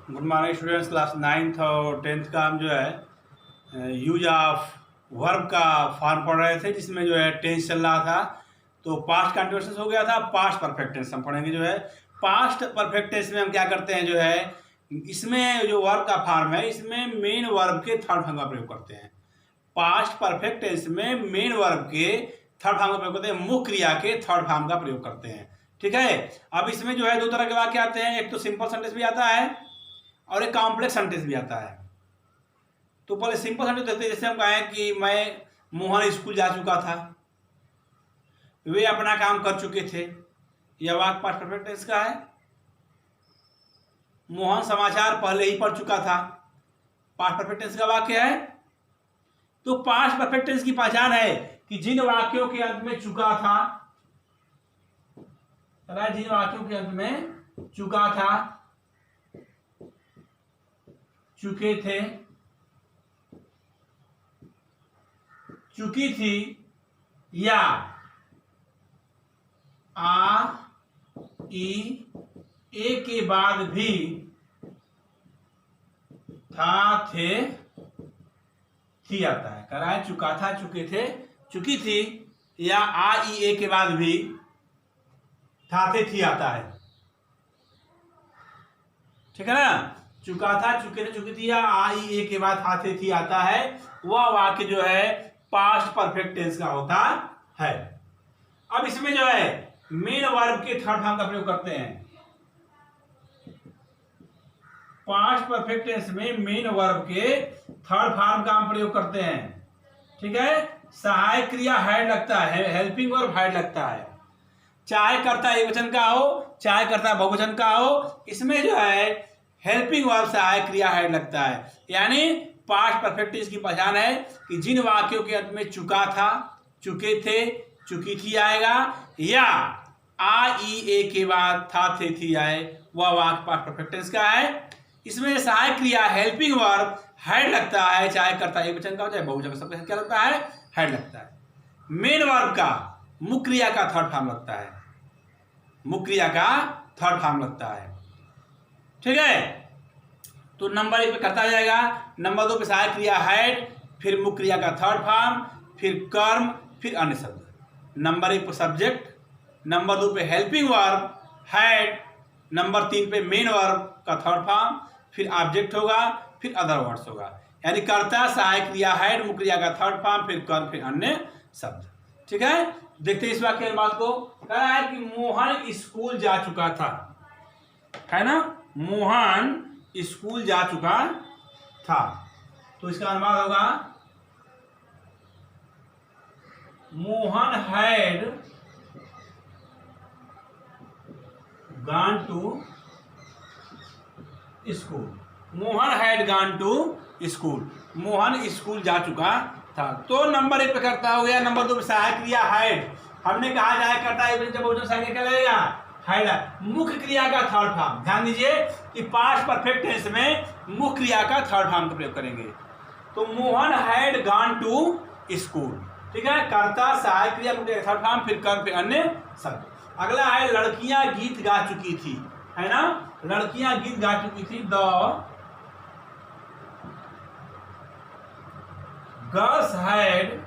Good morning students. Class 9th और 10th का हम जो है यूज ऑफ वर्ब का फॉर्म पढ़ रहे थे, जिसमें जो है टेंस चल रहा था। तो पास्ट कंटिन्यूअस हो गया था, पास्ट परफेक्ट टेंस हम पढ़ेंगे। जो है पास्ट परफेक्ट टेंस में हम क्या करते हैं, जो है इसमें जो वर्ब का फॉर्म है इसमें मेन वर्ब के थर्ड फॉर्म का प्रयोग करते हैं। पास्ट परफेक्ट टेंस में मेन वर्ब के थर्ड फॉर्म का प्रयोग करते हैं, मुख्य क्रिया के थर्ड फॉर्म का प्रयोग करते हैं। ठीक है। अब इसमें जो है दो तरह के वाक्य आते हैं, एक तो सिंपल सेंटेंस भी आता है और एक कॉम्प्लेक्स सेंटेंस भी आता है। तो पहले सिंपल सेंटेंस देते हैं, जैसे हम कहें कि मैं मोहन स्कूल जा चुका था, वे अपना काम कर चुके थे। यह वाक्य पास्ट परफेक्ट टेंस का है। मोहन समाचार पहले ही पढ़ चुका था, पास्ट परफेक्ट टेंस का वाक्य है। तो पास्ट परफेक्ट टेंस की पहचान है कि जिन वाक्यों के अंत में चुका था, जिन वाक्यों के अंत में चुका था, चुके थे, चुकी थी या आ ई ए के बाद भी था, थे, थी आता है। कह रहा है चुका था, चुके थे, चुकी थी या आ ई ए के बाद भी था, थे, थी आता है। ठीक है ना। चुका था, चुके थे, चुकी थी या आ ई ए के बाद था, थे, थी आता है। वह वाक्य जो है पास्ट परफेक्ट टेंस का होता है। अब इसमें जो है मेन वर्ब के थर्ड फॉर्म का प्रयोग करते हैं। पास्ट परफेक्ट टेंस में मेन वर्ब के थर्ड फॉर्म का हम प्रयोग करते हैं। ठीक है। सहायक क्रिया हैड लगता है, हेल्पिंग वर्ब हैड लगता है। चाहे कर्ता एकवचन का हो, चाहे कर्ता बहुवचन का हो, इसमें जो है हेल्पिंग वर्ब सहायक क्रिया हैड लगता है। यानी पास्ट परफेक्ट टेंस की पहचान है कि जिन वाक्यों के अंत में चुका था, चुके थे, चुकी थी आएगा या आ ई ए के बाद था, थे, थी आए, वह वाक्य पास्ट परफेक्ट टेंस का है। इसमें सहायक क्रिया हेल्पिंग वर्ब हैड लगता है, चाहे कर्ता एकवचन का हो चाहे बहुवचन का, सबके साथ क्या लगता है, हैड लगता है। मेन वर्ब का मुख्य क्रिया का थर्ड फॉर्म लगता है, मुख्य क्रिया का थर्ड फॉर्म लगता है। ठीक है। तो नंबर 1 पे करता जाएगा, नंबर 2 पे सहायक क्रिया हैड, फिर मुख्य क्रिया का थर्ड फॉर्म, फिर कर्म, फिर अन्य शब्द। नंबर 1 पे सब्जेक्ट, नंबर 2 पे हेल्पिंग वर्ब हैड, नंबर 3 पे मेन वर्ब का थर्ड फॉर्म, फिर ऑब्जेक्ट होगा, फिर अदर वर्ड्स होगा। यानी कर्ता, सहायक क्रिया हैड, मुख्य क्रिया का थर्ड फॉर्म, फिर कर्म, फिर अन्य शब्द। ठीक है। देखते हैं इस वाक्य की बात को। कह रहा है कि मोहन स्कूल जा चुका था, है ना। मोहन स्कूल जा चुका था, तो इसका अनुवाद होगा Mohan had gone to school. Mohan had gone to school, Mohan school जा चुका था। तो नंबर 1 पे करता हो गया, नंबर 2 पे सहायक क्रिया हैड। हमने कहा जाए करता है जब बहुवचन सहायक क्या लगेगा, हैड। मुख्य क्रिया का थर्ड फॉर्म, ध्यान दीजिए कि पास्ट परफेक्ट टेंस में मुख्य क्रिया का थर्ड फॉर्म का प्रयोग करेंगे। तो Mohan had gone to school. ठीक है। कर्ता, सहायक क्रिया, मुख्य थर्ड फॉर्म, फिर कर्म, फिर अन्य शब्द। अगला है लड़कियां गीत गा चुकी थी, है ना। लड़कियां गीत गा चुकी थी। द गर्ल्स हैड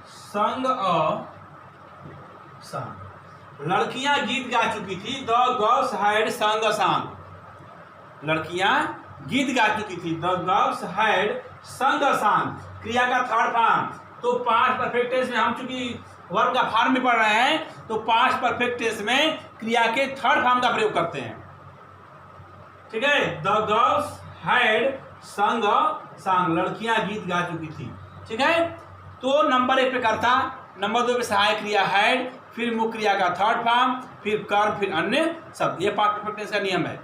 संग अ सॉन्ग। लड़कियां गीत गा चुकी थी। द गर्ल्स हैड संग अ सॉन्ग। लड़कियां गीत गा चुकी थी। द गर्ल्स हैड संग अ सॉन्ग, क्रिया का थर्ड फॉर्म। तो पास्ट परफेक्ट टेंस में हम चूंकि वर्ब का फॉर्म में पढ़ रहे हैं, तो पास्ट परफेक्ट टेंस में क्रिया के थर्ड फॉर्म का प्रयोग करते हैं। ठीक है। द गर्ल्स हैड संग अ सॉन्ग, लड़कियां गीत गा चुकी थी। ठीक है। तो नंबर 1 पे करता, नंबर 2 पे सहायक क्रिया हैड, फिर मुख्य क्रिया का थर्ड फॉर्म, फिर कर्म, फिर अन्य शब्द। ये पास्ट परफेक्ट टेंस का नियम है।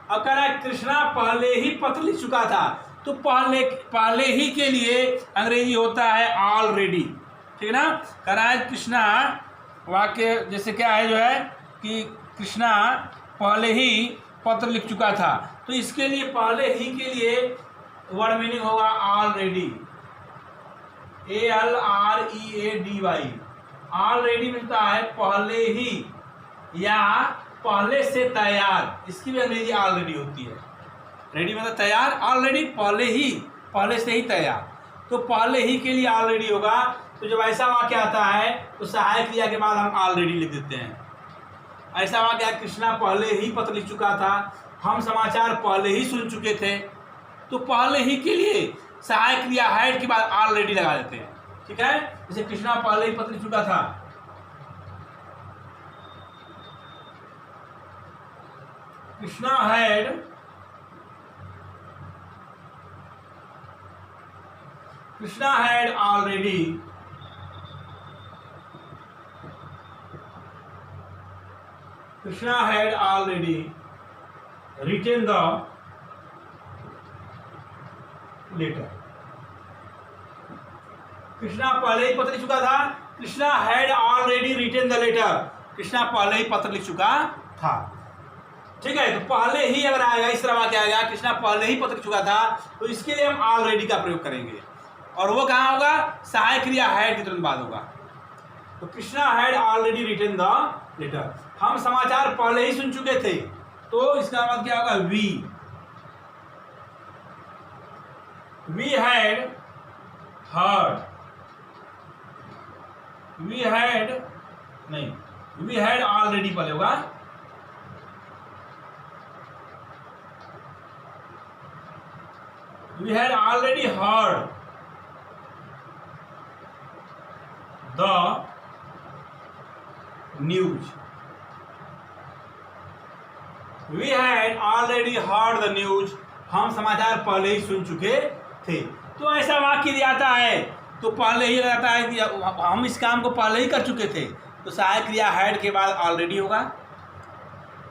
अब कह रहा है कृष्णा पहले ही पत्र लिख चुका था। तो पहले ही के लिए अंग्रेजी होता है ऑलरेडी। ठीक है ना। कह रहा है कृष्णा, वाक्य जैसे क्या है, जो है कि कृष्णा पहले ही पत्र लिख चुका था। तो इसके लिए पहले ही के लिए वर्ड मीनिंग होगा ऑलरेडी, ALREADY। ऑलरेडी मिलता है पहले ही या पहले से तैयार, इसकी भी अंग्रेजी ऑलरेडी होती है। रेडी मतलब तैयार, ऑलरेडी पहले से ही तैयार। तो पहले ही के लिए ऑलरेडी होगा। तो जब ऐसा वाक्य आता है तो सहायक क्रिया के बाद हम ऑलरेडी लिख देते हैं। ऐसा वाक्य कृष्णा पहले ही पत्र लिख चुका था, हम समाचार पहले ही सुन चुके थे। तो पहले ही के लिए सहायक क्रिया हैड के बाद ऑलरेडी लगा देते हैं। ठीक है, जैसे कृष्णा पहले ही पत्र लिख चुका था, Krishna had already written the letter। Krishna पहले ही पत्र लिख चुका था, Krishna had already written the letter, Krishna पहले ही पत्र लिख चुका था। ठीक है, तो पहले ही अगर आएगा, इस तरह क्या आएगा, कृष्णा पहले ही पत्र लिख चुका था, तो इसके लिए हम ऑलरेडी का प्रयोग करेंगे। और वो कहाँ होगा, सहायक क्रिया हैड के तुरंत बाद होगा। तो Krishna had already written the letter, हम समाचार पहले ही सुन चुके थे। तो इसका मतलब क्या होगा, वी हैड ऑलरेडी पहले होगा, we had already heard the news। We had already heard the news, हम समाचार पहले ही सुन चुके थे। तो ऐसा वाक्य यदि आता है तो पहले ही आता है कि हम इस काम को पहले ही कर चुके थे, तो सहायक क्रिया हैड के बाद ऑलरेडी होगा।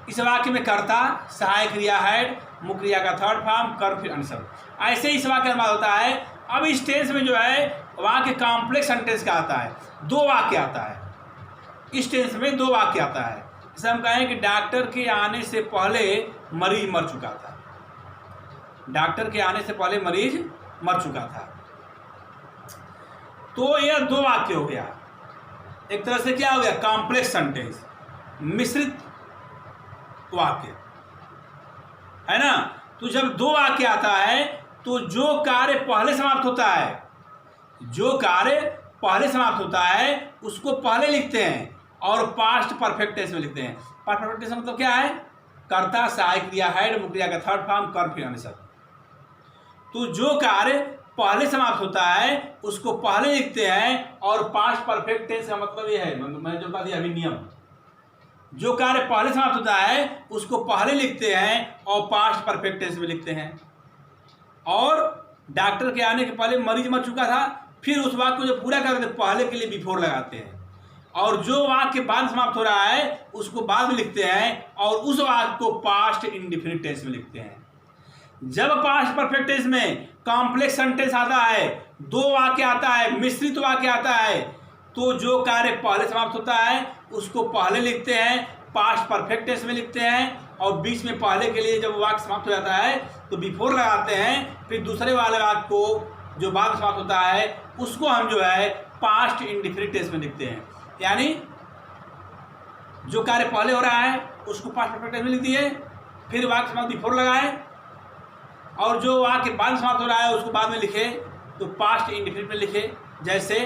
इस वाक्य में कर्ता, सहायक क्रिया हैड, मुख्य क्रिया का थर्ड फॉर्म, कर फिर अन्य शब्द। ऐसे ही इस वाक्य का मतलब होता है। अब इस टेंस में जो है वाक्य कॉम्प्लेक्स सेंटेंस का आता है, दो वाक्य आता है। इस टेंस में दो वाक्य आता है। जैसे हम कहें कि डॉक्टर के आने से पहले मरीज मर चुका था, डॉक्टर के आने से पहले मरीज मर चुका था। तो यह दो वाक्य हो गया, एक तरह से क्या हो गया, कॉम्प्लेक्स सेंटेंस, मिश्रित वाक्य है ना। तो जब दो वाक्य आता है तो जो कार्य पहले समाप्त होता है, जो कार्य पहले समाप्त होता है उसको पहले लिखते हैं और पास्ट परफेक्ट टेंस में लिखते हैं। पास्ट परफेक्ट टेंस मतलब क्या है, कर्ता, सहायक क्रिया हैड, मुख्य क्रिया का थर्ड फॉर्म, कर फिर अन्य शब्द। तो जो कार्य पहले समाप्त होता है उसको पहले लिखते हैं और पास्ट परफेक्ट टेंस का मतलब ये है, मैं जो बता दिया अभी नियम, जो कार्य पहले समाप्त होता है उसको पहले लिखते हैं और पास्ट परफेक्ट टेंस में लिखते हैं। और डॉक्टर के आने के पहले मरीज मर चुका था, फिर उस वाक्य को जो पूरा करते पहले के लिए बिफोर लगाते हैं, और जो वाक्य बाद समाप्त हो रहा है उसको बाद में लिखते हैं और उस वाक्य को पास्ट इंडेफिनिट टेंस में लिखते हैं। जब पास्ट परफेक्ट टेंस में कॉम्प्लेक्स सेंटेंस आता है, दो वाक्य आता है, मिश्रित वाक्य आता है, तो जो कार्य पहले समाप्त होता है उसको पहले लिखते हैं, पास्ट परफेक्ट टेंस में लिखते हैं, और बीच में पहले के लिए जब वाक्य समाप्त हो जाता है तो बिफोर लगाते हैं। फिर दूसरे वाले वाक्य को जो बाद समाप्त होता है उसको हम जो है पास्ट इंडेफिनिट टेंस में लिखते हैं। यानी जो कार्य पहले हो रहा है उसको पास्ट परफेक्ट टेंस में लिख दिए, फिर वाक्य समाप्त बिफोर लगाए, और जो वाक्य बाद समाप्त हो रहा है उसको बाद में लिखे तो पास्ट इंडेफिनिट में लिखे। जैसे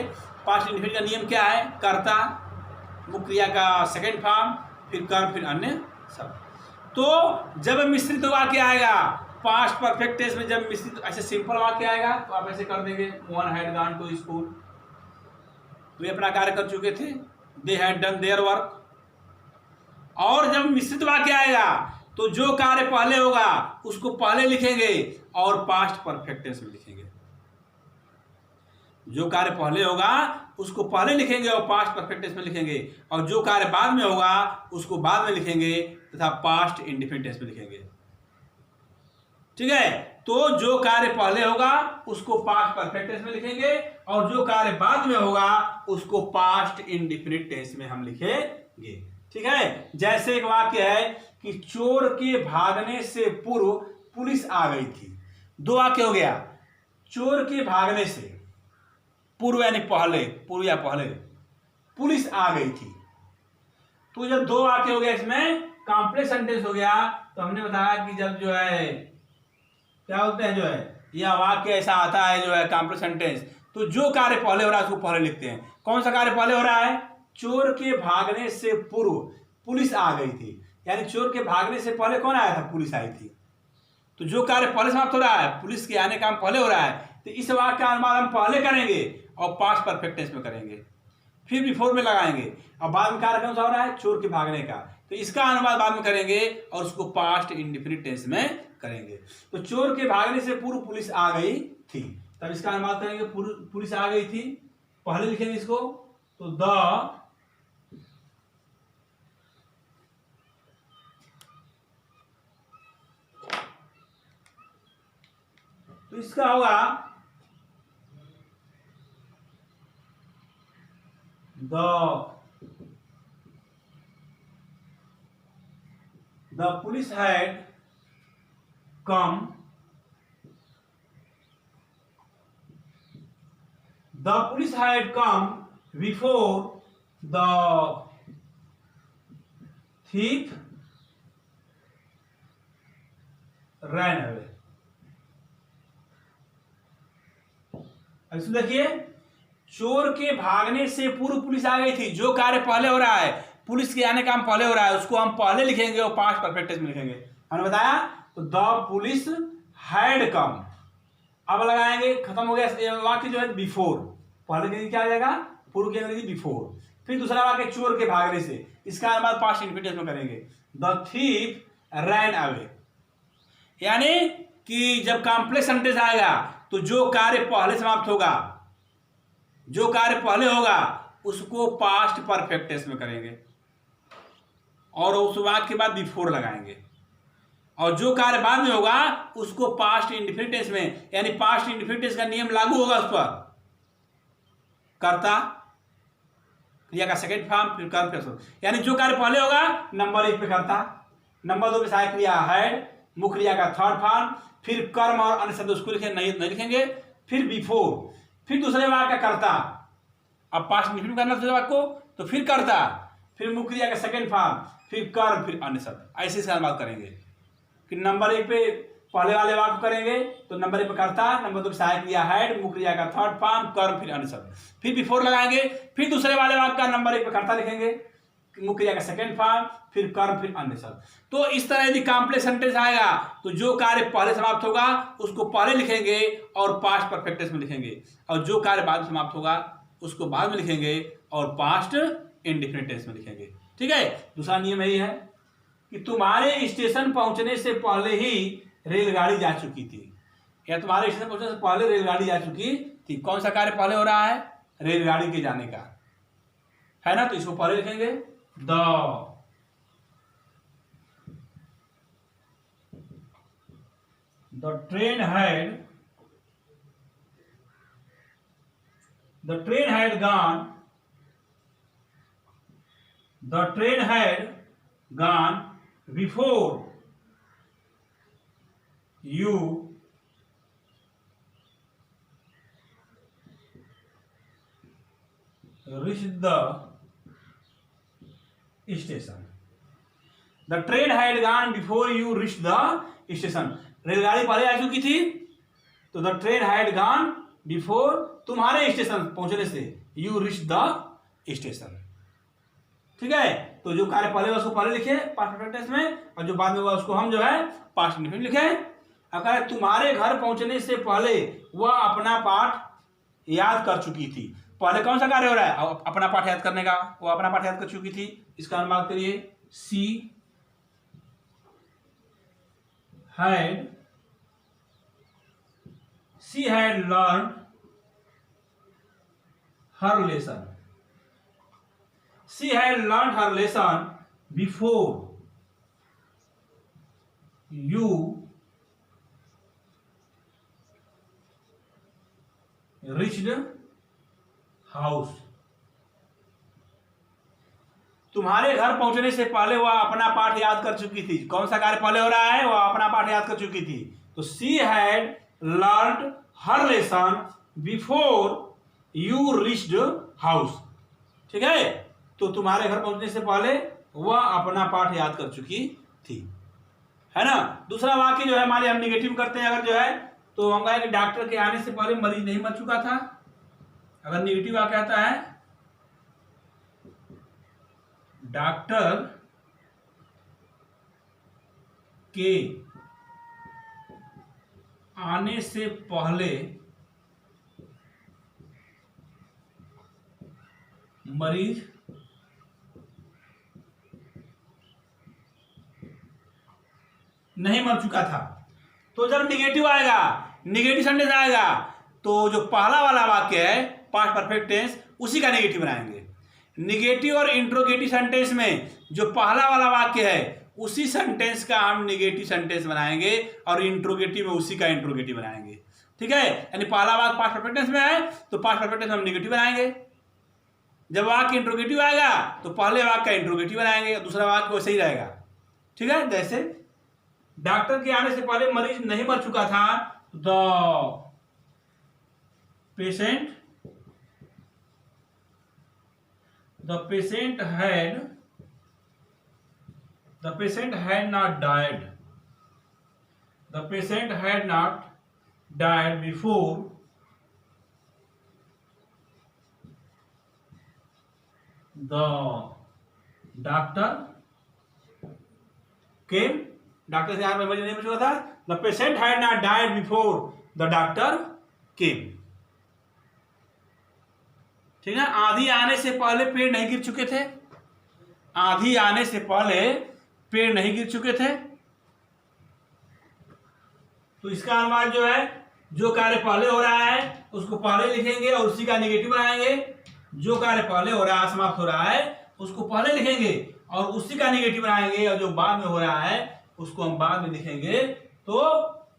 पास्ट इंडेफिनिट का नियम क्या है, कर्ता, मुख्य क्रिया का सेकंड फॉर्म, फिर कर फिर अन्य शब्द। तो जब मिश्रित वाक्य आएगा पास्ट परफेक्ट टेंस में, जब मिश्रित ऐसे सिंपल वाक्य आएगा तो आप ऐसे कर देंगे, Mohan had gone to school, वे अपना कार्य कर चुके थे, they had done their work. और जब मिश्रित वाक्य आएगा तो जो कार्य पहले होगा उसको पहले लिखेंगे और पास्ट परफेक्ट टेंस में लिखेंगे। जो कार्य पहले होगा उसको पहले लिखेंगे और पास्ट परफेक्ट टेंस में लिखेंगे, और जो कार्य बाद में होगा उसको बाद में लिखेंगे तथा पास्ट इंडेफिनिट टेंस में लिखेंगे। ठीक है, तो जो कार्य पहले होगा उसको पास्ट परफेक्ट टेंस में लिखेंगे और जो कार्य बाद में होगा उसको पास्ट इंडेफिनिट टेंस में हम लिखेंगे। ठीक है, जैसे एक वाक्य है कि चोर के भागने से पूर्व पुलिस आ गई थी। दो वाक्य हो गया, चोर के भागने से पूर्व यानी पहले, पूर्व या पहले, पुलिस आ गई थी। तो जब दो वाक्य हो गया इसमें कॉम्प्लेक्स सेंटेंस हो गया तो हमने बताया कि जब जो है क्या बोलते हैं, जो है यह वाक्य ऐसा आता है जो है कॉम्प्लेक्स सेंटेंस, तो जो कार्य पहले हो रहा है उसको पहले लिखते हैं। कौन सा कार्य पहले हो रहा है? चोर के भागने से पूर्व पुलिस आ गई थी, यानी चोर के भागने से पहले कौन आया था? पुलिस आई थी। तो जो कार्य पहले समाप्त हो रहा है, पुलिस के आने का काम पहले हो रहा है, तो इस वाक्य का अनुवाद हम पहले करेंगे और पास्ट परफेक्ट टेंस में करेंगे, फिर बिफोर में लगाएंगे, और बाद में कार्य कौन सा हो रहा है? चोर के भागने का, तो इसका अनुवाद बाद में करेंगे और उसको पास्ट इंडेफिनिट टेंस में करेंगे। तो चोर के भागने से पूर्व पुलिस आ गई थी, तब इसका अनुवाद करेंगे पुलिस आ गई थी, पहले लिखेंगे इसको, तो तो इसका होगा the police had come, the police had come before the thief ran away। अब इसमें देखिए, चोर के भागने से पूर्व पुलिस आ गई थी, जो कार्य पहले हो रहा है, पुलिस के आने का काम पहले हो रहा है, उसको हम पहले लिखेंगे और पास्ट परफेक्ट टेंस में लिखेंगे। हमने बताया, तो द पुलिस हैड कम, अब लगाएंगे, खत्म हो गया वाक्य जो है बिफोर, पहले के क्या आ जाएगा? पूर्व की अंग्रेजी बिफोर। फिर दूसरा वाक्य चोर के भागने से, इसका अनुवाद पास्ट इंडेफिनिट टेंस में करेंगे, द थीफ रैन अवे। यानी कि जब कॉम्प्लेक्स सेंटेंस आएगा तो जो कार्य पहले समाप्त होगा, जो कार्य पहले होगा उसको पास्ट परफेक्ट टेंस में करेंगे और उस वाक्य के बाद बिफोर लगाएंगे, और जो कार्य बाद में होगा उसको पास्ट इंडेफिनिट टेंस में, यानी पास्ट इंडेफिनिट टेंस का नियम लागू होगा उस पर, कर्ता क्रिया का सेकंड फॉर्म, फिर कर्म, फिर, यानी जो कार्य पहले होगा नंबर 1 पे कर्ता, नंबर 2 पे सहायक क्रिया हैड, मुख्य क्रिया का थर्ड फॉर्म, फिर कर्म और अन्य शब्द उसको नहीं लिखेंगे, फिर बिफोर, फिर दूसरे वाक्य का कर्ता, अब पास्ट इंडेफिनिट करना दूसरे वाक्य को, तो फिर कर्ता, फिर मुख्य क्रिया का सेकंड फॉर्म, फिर कर्म, फिर अन्य शब्द, ऐसे इसका अनुवाद करेंगे कि नंबर 1 पे पहले वाले वाक्य करेंगे तो नंबर 1 पे कर्ता, नंबर 2 पे सहायक क्रिया हैड, मुख्य क्रिया का थर्ड फॉर्म, कर्म, फिर अन्य शब्द, फिर बिफोर लगाएंगे, फिर दूसरे वाले वाक्य का नंबर 1 पे कर्ता लिखेंगे, मुख्य क्रिया का सेकंड फॉर्म, फिर कर्म, फिर अन्य शब्द। तो इस तरह यदि कॉम्प्लेक्स सेंटेंस आएगा तो जो कार्य पहले समाप्त होगा उसको पहले लिखेंगे और पास्ट परफेक्ट टेंस में लिखेंगे, और जो कार्य बाद में समाप्त होगा उसको बाद में लिखेंगे और पास्ट इंडेफिनिट टेंस में लिखेंगे। ठीक है, दूसरा नियम यही है कि तुम्हारे स्टेशन पहुंचने से पहले ही रेलगाड़ी जा चुकी थी, या तुम्हारे स्टेशन पहुंचने से पहले रेलगाड़ी जा चुकी थी। कौन सा कार्य पहले हो रहा है? रेलगाड़ी के जाने का है ना, तो इसको पहले लिखेंगे, the train had gone before you reached the station। The train had gone before you reached the station। रेलगाड़ी पहले आ चुकी थी, तो the train had gone before, तुम्हारे स्टेशन पहुंचने से, यू रीच द स्टेशन। ठीक है, तो जो कार्य पहले हुआ उसको पहले लिखे पास्ट परफेक्ट टेंस में, और जो बाद में हुआ उसको हम जो है पास्ट इंडेफिनिट लिखे। अगर तुम्हारे घर पहुंचने से पहले वह अपना पाठ याद कर चुकी थी, पहले कौन सा कार्य हो रहा है? अपना पाठ याद करने का, वो अपना पाठ याद कर चुकी थी, इसका अनुवाद करिए, सी had learned her lesson। She had learned her lesson before you reached house। तुम्हारे घर पहुंचने से पहले वह अपना पाठ याद कर चुकी थी। कौन सा कार्य पहले हो रहा है? वह अपना पाठ याद कर चुकी थी, तो she had learned her lesson before you reached house. ठीक है, तो तुम्हारे घर पहुंचने से पहले वह अपना पाठ याद कर चुकी थी, है ना। दूसरा वाक्य जो है हमारे हम निगेटिव करते हैं अगर जो है, तो हम कहेंगे डॉक्टर के आने से पहले मरीज नहीं मर चुका था। अगर निगेटिव वाक्य आता है डॉक्टर के आने से पहले मरीज नहीं मर चुका था। तो जब निगेटिव आएगा, निगेटिव सेंटेंस आएगा, तो जो पहला वाला वाक्य है पास्ट परफेक्ट टेंस उसी का निगेटिव बनाएंगे। निगेटिव और इंट्रोगेटिव सेंटेंस में जो पहला वाला वाक्य है उसी सेंटेंस का हम निगेटिव सेंटेंस बनाएंगे और इंट्रोगेटिव में उसी का इंट्रोगेटिव बनाएंगे। ठीक है, यानी पहला वाक्य पास्ट परफेक्ट टेंस में है तो पास्ट परफेक्ट टेंस में हम निगेटिव बनाएंगे। जब वाक्य इंट्रोगेटिव आएगा तो पहले वाक्य का इंट्रोगेटिव बनाएंगे, दूसरा वाक्य वैसे ही रहेगा। ठीक है, जैसे डॉक्टर के आने से पहले मरीज नहीं मर चुका था, the patient had not died. The patient had not died before the doctor came. Doctor से आने में मरीज नहीं बच चुका था। The patient had not died before the doctor came. ठीक है, आंधी आने से पहले पेड़ नहीं गिर चुके थे। आंधी आने से पहले पेड़ नहीं गिर चुके थे। तो इसका अनुवाद जो है, जो कार्य पहले हो रहा है उसको पहले लिखेंगे और उसी का निगेटिव बनाएंगे। जो कार्य पहले हो रहा है, समाप्त हो रहा है, उसको पहले लिखेंगे और उसी का निगेटिव बनाएंगे, और जो बाद में हो रहा है उसको हम बाद में लिखेंगे। तो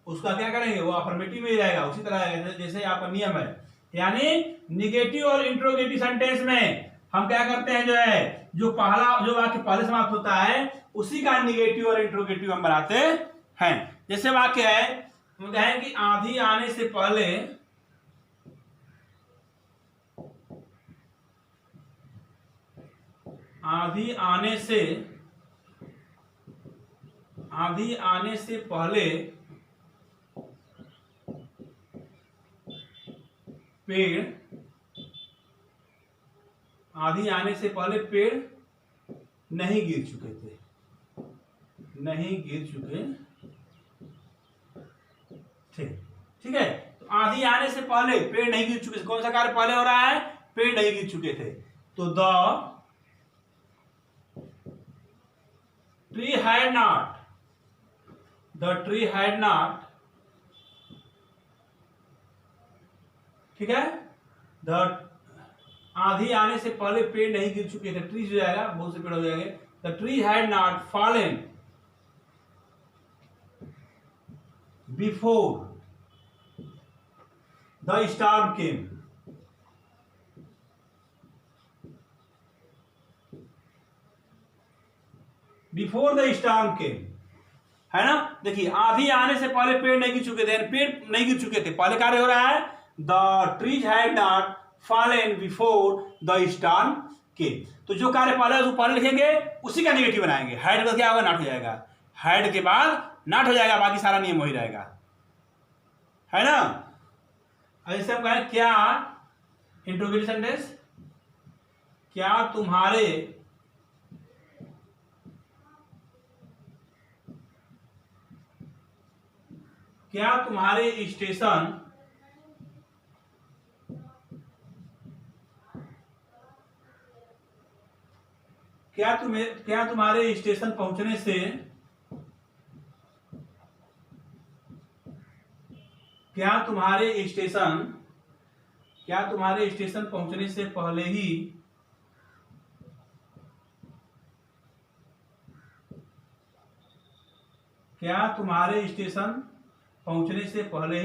उसका क्या करेंगे, वो अफर्मेटिव में ही रहेगा। उसी तरह जैसे आपका नियम है, यानी निगेटिव और इंट्रोगेटिव सेंटेंस में हम क्या करते हैं, जो है जो वाक्य पहले समाप्त होता है उसी का निगेटिव और इंट्रोगेटिव हम बनाते हैं। जैसे वाक्य है, हम कहें कि आंधी आने से पहले पेड़ नहीं गिर चुके थे। ठीक है, तो आंधी आने से पहले पेड़ नहीं गिर चुके थे। कौन सा कार्य पहले हो रहा है, पेड़ नहीं गिर चुके थे। तो द ट्री हैड नॉट, ठीक है, आंधी आने से पहले पेड़ नहीं गिर चुके थे। ट्री हो जाएगा, बहुत से पेड़ हो जाएंगे। The tree had not fallen before the storm came. Before the storm came, है ना। देखिए, आंधी आने से पहले पेड़ नहीं गिर चुके थे, पेड़ नहीं गिर चुके थे। पहले कार्य हो रहा है the trees had not fallen before the storm came. तो जो कार्य पहले उसको पहले लिखेंगे, उसी का नेगेटिव बनाएंगे। हैड का क्या होगा, नॉट हो जाएगा। हैड के बाद नॉट हो जाएगा, बाकी सारा नियम वही रहेगा, है ना। ऐसे हम कहें, क्या इंट्रोगेटिव सेंटेंस, क्या तुम्हारे स्टेशन क्या तुम्हारे स्टेशन पहुंचने से पहुंचने से पहले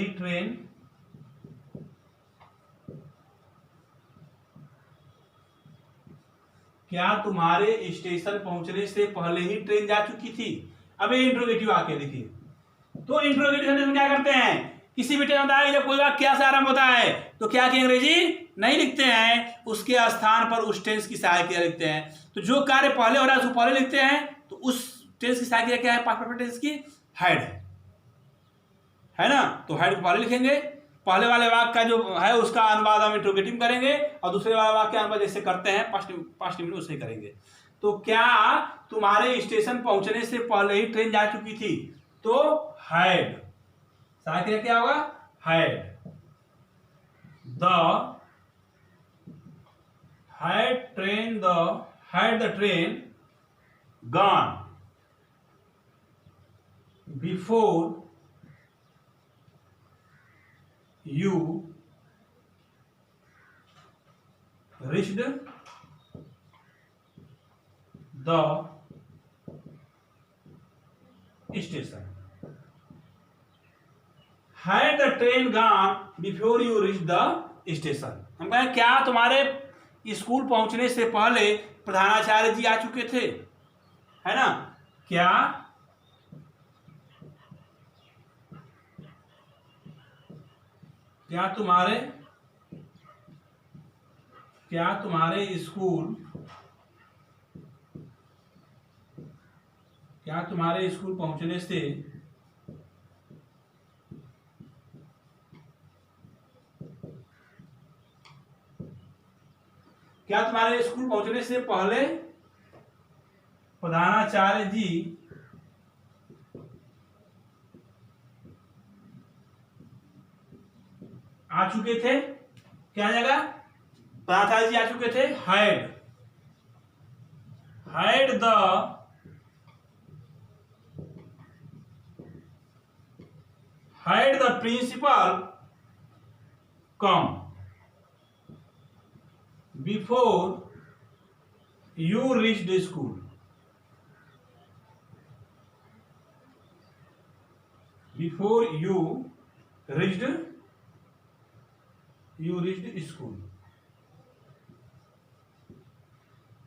ही ट्रेन जा चुकी थी। अब ये इंट्रोगेटिव आके देखिए, तो इंट्रोगेटिव सेंटेंस में क्या करते हैं, किसी भी टाइम बताया जब कोई वाक्य क्या से आरंभ होता है तो क्या की अंग्रेजी नहीं लिखते हैं उसके स्थान पर उस टेंस की सहायक क्रिया लिखते हैं। तो जो कार्य पहले हो रहा है उसको पहले लिखते हैं, तो उस टेंस की सहायक क्रिया क्या है? पास्ट परफेक्ट टेंस की हैड है ना। तो हैड को पहले लिखेंगे, पहले वाले वाक्य का जो है उसका अनुवाद हम इंट्रोगेटिव करेंगे, और दूसरे वाले वाक्य का अनुवाद जैसे करते हैं पास्ट में उससे करेंगे। तो क्या तुम्हारे स्टेशन पहुंचने से पहले ही ट्रेन जा चुकी थी? तो हैड, सहायक क्रिया क्या होगा? Had. had the train gone before you reached the station. Had the train gone before you reached the station. हम कहें क्या तुम्हारे स्कूल पहुंचने से पहले प्रधानाचार्य जी आ चुके थे, है ना। क्या तुम्हारे स्कूल पहुंचने से पहले प्रधानाचार्य जी आ चुके थे? क्या आ जाएगा? प्रधानाचार्य जी आ चुके थे। had the principal come before you reached the school. Before you reached school.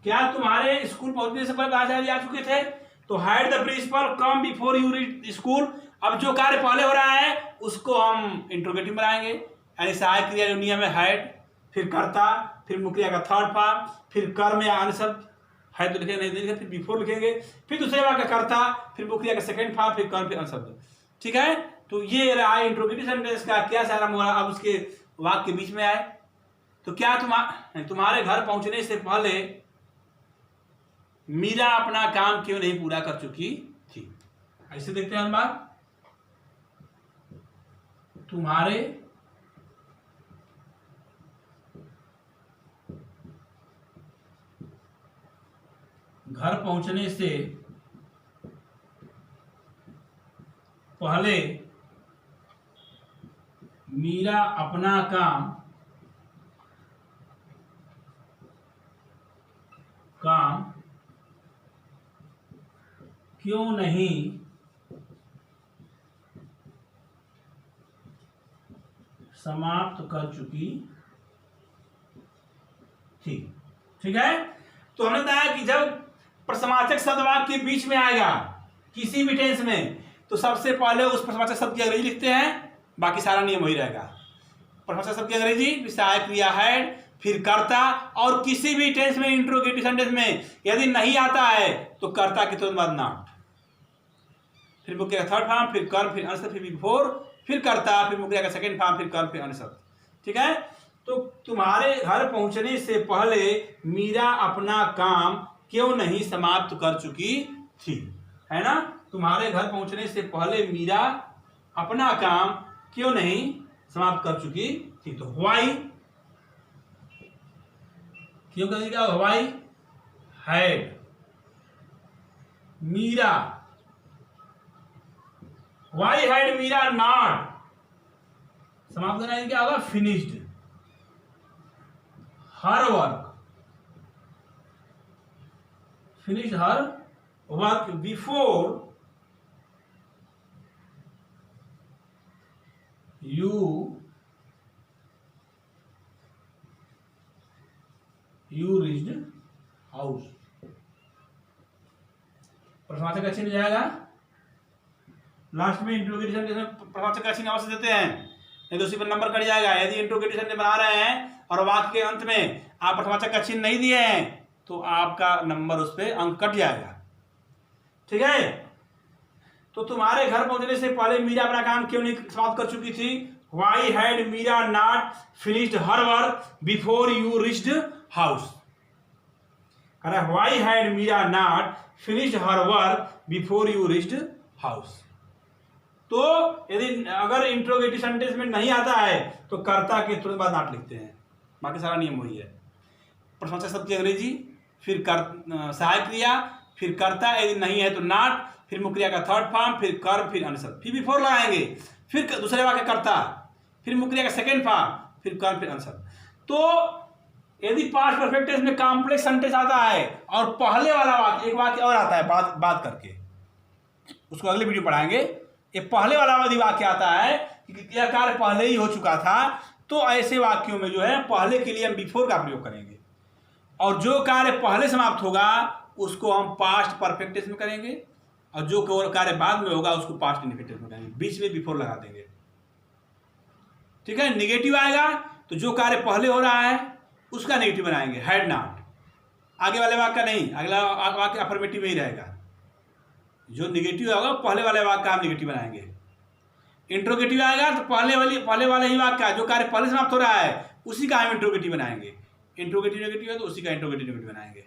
क्या तुम्हारे स्कूल पहुंचने से पहले आचार्य आ चुके थे? तो had the principal come before you reached school. अब जो कार्य पहले हो रहा है उसको हम इंट्रोगेटिव बनाएंगे, यानी सहायक क्रिया जो नियम है हैड, फिर कर्ता, फिर मुख्य क्रिया का थर्ड फॉर्म, फिर कर्म या अन्य शब्द है तो लिखेंगे, नहीं लिखेंगे, फिर बिफोर लिखेंगे, फिर दूसरे वाक्य का कर्ता, फिर मुख्य क्रिया का सेकंड फॉर्म, फिर कर्म, फिर अन्य शब्द। ठीक है, तो ये रहा इंट्रोगेटिव सेंटेंस का क्या सारा मुहावरा। अब उसके वाक्य के बीच में आए तो क्या तुम्हारे घर पहुंचने से पहले मीरा अपना काम क्यों नहीं पूरा कर चुकी थी? ऐसे देखते हैं हम बात। तुम्हारे घर पहुंचने से पहले मीरा अपना काम क्यों नहीं समाप्त कर चुकी थी? ठीक है, तो हमने बताया कि जब प्रश्नवाचक शब्द वाक्य के बीच में आएगा किसी भी टेंस में, तो सबसे पहले उस प्रश्नवाचक शब्द की अंग्रेजी लिखते हैं, बाकी सारा नियम वही रहेगा। प्रश्नवाचक शब्द की अंग्रेजी, सहायक क्रिया हैड, फिर कर्ता, और किसी भी टेंस में इंट्रोगेटिव सेंटेंस में यदि नहीं आता है तो कर्ता के तुरंत बाद नॉट, फिर मुख्य का थर्ड फॉर्म, फिर कर्म, फिर अंश, फिर बिफोर, फिर कर्ता, फिर मुख्य का सेकंड फॉर्म, फिर कर्म, फिर अन्य शब्द। ठीक है, तो तुम्हारे घर पहुंचने से पहले मीरा अपना काम क्यों नहीं समाप्त कर चुकी थी, है ना। तुम्हारे घर पहुंचने से पहले मीरा अपना काम क्यों नहीं समाप्त कर चुकी थी? तो व्हाई क्यों कर दिया? Why had Meera, why had Meera not, समाप्त करना क्या होगा? Finished her work, finished her work before you reached house। प्रश्नवाचक का चिन्ह जाएगा लास्ट में, इंट्रोगेटिव प्रश्नवाचक का चिन्ह अवश्य देते हैं, तो उसी पर नंबर कट जाएगा। यदि इंट्रोगेटिव सेंटेंस बना रहे हैं और वाक्य के अंत में आप प्रथमाचक का चिन्ह नहीं दिए हैं तो आपका नंबर उस पर अंक कट जाएगा। ठीक है, तो तुम्हारे घर पहुंचने से पहले मीरा अपना काम क्यों नहीं समाप्त कर चुकी थी? Why had Mira not finished her work before you reached house? कह रहा है Why had Mira not finished her work before you reached house? तो यदि अगर इंट्रोगेटिव सेंटेंस में नहीं आता है तो कर्ता के तुरंत बाद नॉट लिखते हैं। बाकी सारा नियम वही है। प्रथमाचक शब्द की अंग्रेजी, फिर सहायक क्रिया, फिर कर्ता, यदि नहीं है तो नॉट, फिर मुख्य क्रिया का थर्ड फॉर्म, फिर कर्म, फिर अनुसर्ग, फिर बिफोर लगाएंगे, फिर दूसरे वाक्य कर्ता, फिर मुख्य क्रिया का सेकेंड फॉर्म, फिर कर्म, फिर अनुसर्ग। तो यदि पास्ट परफेक्ट टेंस में कॉम्प्लेक्स सेंटेंस आता है और पहले वाला वाक्य एक वाक्य और आता है बात करके, उसको अगले वीडियो पढ़ाएंगे। ये पहले वाला यदि वाक्य आता है कि क्रिया कार्य पहले ही हो चुका था तो ऐसे वाक्यों में जो है पहले के लिए हम बिफोर का प्रयोग करेंगे और जो कार्य पहले समाप्त होगा उसको हम पास्ट परफेक्ट टेंस में करेंगे और जो कार्य बाद में होगा उसको पास्ट इंडेफिनिट टेंस में करेंगे, बीच में बिफोर लगा देंगे। ठीक है, निगेटिव आएगा तो जो कार्य पहले हो रहा है उसका नेगेटिव बनाएंगे, हैड नॉट, आगे वाले वाक्य का नहीं, अगला वाक्य अफर्मेटिव में ही रहेगा। जो निगेटिव होगा पहले वाले वाक्य का हम निगेटिव बनाएंगे। इंट्रोगेटिव आएगा तो पहले वाले ही वाक्य का जो कार्य पहले समाप्त हो रहा है उसी का हम इंट्रोगेटिव बनाएंगे। इंट्रोगेटिव नेगेटिव है तो उसी का इंट्रोगेटिव नेगेटिव बनाएंगे।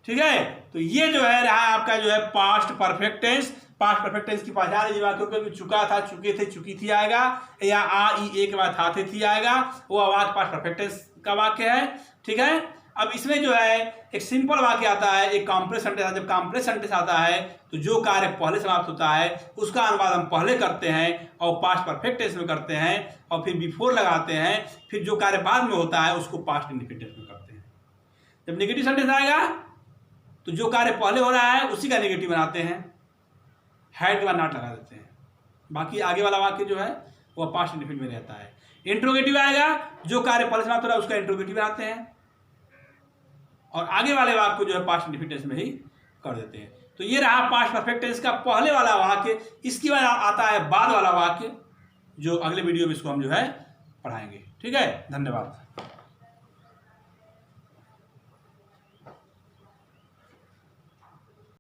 ठीक है, तो ये जो है रहा आपका जो है past perfect tense. Past perfect tense की पहचान है वाक्यों पे चुका था, चुके थे, चुकी थी आएगा, या आ ई एक बार था थे थी आएगा, वो वाक्य पास्ट परफेक्ट टेंस का वाक्य है। ठीक है, अब इसमें जो है एक सिंपल वाक्य आता है, एक कॉम्प्लेक्स सेंटेंस। जब कॉम्प्लेक्स सेंटेंस आता है तो जो कार्य पहले समाप्त होता है उसका अनुवाद हम पहले करते हैं और पास्ट परफेक्ट टेंस में करते हैं और फिर बिफोर लगाते हैं, फिर जो कार्य बाद में होता है उसको पास्ट इंडेफिनिट टेंस में करते हैं। जब नेगेटिव सेंटेंस आएगा तो जो कार्य पहले हो रहा है उसी का नेगेटिव बनाते हैं, हैड के बाद नॉट लगा देते हैं, बाकी आगे वाला वाक्य जो है वो पास्ट इंडेफिनिट में रहता है। इंट्रोगेटिव आएगा, जो कार्य पहले समाप्त हो रहा है उसका इंट्रोगेटिव बनाते हैं और आगे वाले वाक्य को जो है पास्ट इंडेफिनिट टेंस में ही कर देते हैं। तो ये रहा पास्ट परफेक्ट टेंस का पहले वाला वाक्य। इसके बाद आता है बाद वाला वाक्य, जो अगले वीडियो में इसको हम जो है पढ़ाएंगे। ठीक है, धन्यवाद।